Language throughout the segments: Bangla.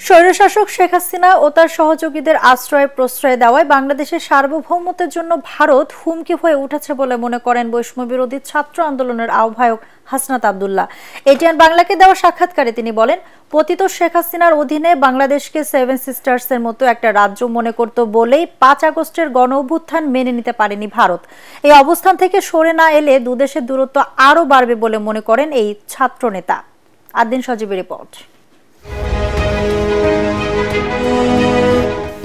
স্বৈরশাসক শেখ হাসিনা ও তার সহযোগীদের আশ্রয় প্রশ্রয় দেওয়ায় বাংলাদেশের সার্বভৌমত্বের জন্য ভারত হুমকি হয়ে উঠেছে বলে মনে করেন বৈষম্যবিরোধী ছাত্র আন্দোলনের আহ্বায়ক হাসনাত আব্দুল্লাহ। এটিএন বাংলাকে দেওয়া সাক্ষাৎকারে তিনি বলেন, পতিত শেখ হাসিনার অধীনে বাংলাদেশকে সেভেন সিস্টার্সের মতো একটা রাজ্য মনে করত বলেই ৫ আগস্টের গণঅভ্যুত্থান মেনে নিতে পারেনি ভারত। এই অবস্থান থেকে সরে না এলে দুদেশের দূরত্ব আরও বাড়বে বলে মনে করেন এই ছাত্র নেতা। আদিন সজীবের রিপোর্ট।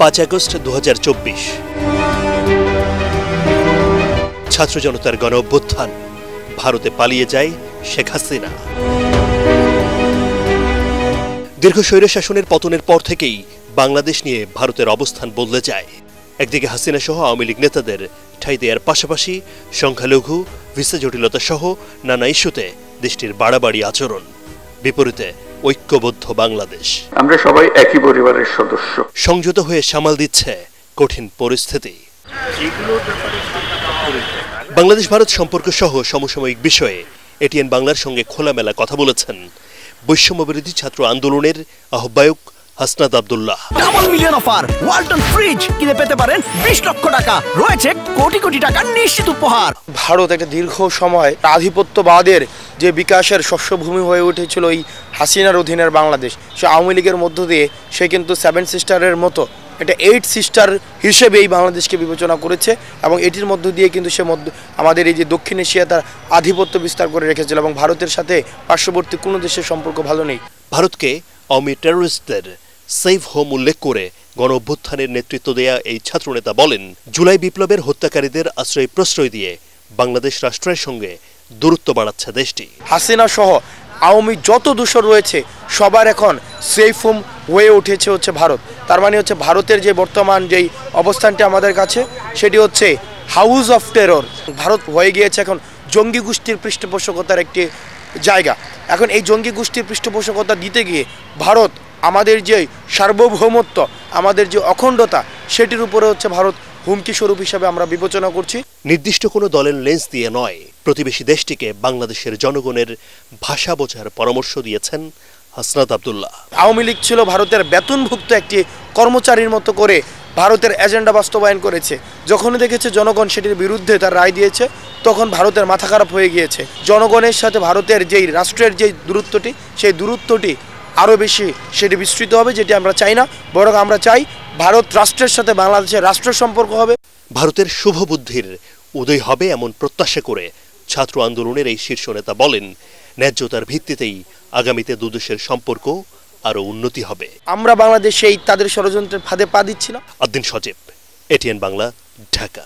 ৫ আগস্ট ২০২৪ ছাত্র জনতার গণঅভ্যুত্থান, ভারতে পালিয়ে যায় শেখ হাসিনা। দীর্ঘ স্বৈরশাসনের পতনের পর থেকেই বাংলাদেশ নিয়ে ভারতের অবস্থান বদলে যায়। একদিকে হাসিনা সহ আওয়ামী লীগ নেতাদের ঠাঁই দেওয়ার পাশাপাশি সংখ্যালঘু, ভিসা জটিলতা সহ নানা ইস্যুতে দেশটির বাড়াবাড়ি আচরণ, বিপরীতে ঐক্যবদ্ধ বাংলাদেশ। আমরা সবাই একই পরিবারের সদস্য। সংযত হয়ে সামাল দিচ্ছে কঠিন পরিস্থিতি। বাংলাদেশ ভারত সম্পর্ক সহ সমসাময়িক বিষয়ে এটিএন বাংলার সঙ্গে খোলামেলা কথা বলেছেন বৈষম্যবিরোধী ছাত্র আন্দোলনের আহ্বায়ক Hasnat Abdullah. Double million offer Walton fridge কিনে পেতে পারেন ২০ লক্ষ টাকা, রয়েছে কোটি কোটি টাকার নিশ্চিত উপহার। ভারত একটা দীর্ঘ সময় আধিপত্যবাদের যে বিকাশের শস্যভূমি হয়ে উঠেছিল এই হাসিনার অধীনের বাংলাদেশ, সে আওয়ামী লীগের মধ্য দিয়ে সে কিন্তু সেভেন সিস্টারের মতো এটা 8 সিস্টার হিসেবে এই বাংলাদেশকে বিবেচনা করেছে এবং এটির মধ্য দিয়ে কিন্তু সে আমাদের এই যে দক্ষিণ এশিয়া তার আধিপত্য বিস্তার করে রেখেছিল এবং ভারতের সাথে পার্শ্ববর্তী কোনো দেশের সম্পর্ক ভালো নেই। ভারতকে আওয়ামী টেররিস্টদের সেফ হোম উল্লেখ করে গণঅভ্যুত্থানের নেতৃত্ব দেয়া এই ছাত্রনেতা বলেন, জুলাই বিপ্লবের হত্যাকারীদের আশ্রয় প্রশ্রয় দিয়ে বাংলাদেশ রাষ্ট্রের সঙ্গে দূরত্ব বাড়াচ্ছে দেশটি। হাসিনা সহ আওয়ামী যত দূষর রয়েছে সবার এখন সেফ হোম হয়ে উঠেছে হচ্ছে ভারত। তার মানে হচ্ছে ভারতের যে বর্তমান যেই অবস্থানটি আমাদের কাছে সেটি হচ্ছে হাউস অফ টেরর। ভারত হয়ে গিয়েছে এখন জঙ্গি গোষ্ঠীর পৃষ্ঠপোষকতার একটি জায়গা। এখন এই জঙ্গি গোষ্ঠীর পৃষ্ঠপোষকতা দিতে গিয়ে ভারত আমাদের যে সার্বভৌমত্ব, আমাদের যে অখণ্ডতা, সেটির উপরে হচ্ছে ভারত হুমকি স্বরূপ হিসাবে আমরা বিবেচনা করছি। নির্দিষ্ট কোনো দলের লেন্স দিয়ে নয়, প্রতিবেশী দেশটিকে বাংলাদেশের জনগণের ভাষা বোঝার পরামর্শ দিয়েছেন হাসনাত আব্দুল্লাহ। আওয়ামী লীগ ছিল ভারতের বেতনভুক্ত একটি কর্মচারীর মতো করে ভারতের এজেন্ডা বাস্তবায়ন করেছে। যখনই দেখেছে জনগণ সেটির বিরুদ্ধে তার রায় দিয়েছে, তখন ভারতের মাথা খারাপ হয়ে গিয়েছে। জনগণের সাথে ভারতের যেই রাষ্ট্রের যেই দূরত্বটি, সেই দূরত্বটি আরও বেশি সেটি বিস্তৃত হবে, যেটি আমরা চাই না। বরং আমরা চাই ভারত রাষ্ট্রের সাথে বাংলাদেশের রাষ্ট্র সম্পর্ক হবে। ভারতের শুভ বুদ্ধির উদয় হবে এমন প্রত্যাশা করে ছাত্র আন্দোলনের এই শীর্ষ নেতা বলেন, ন্যায্যতার ভিত্তিতেই আগামীতে দুদেশের সম্পর্ক আরও উন্নতি হবে। আমরা বাংলাদেশে তাদের ষড়যন্ত্রের ফাঁদে পা দিচ্ছি না। আদিন সজীব, এটিএন বাংলা, ঢাকা।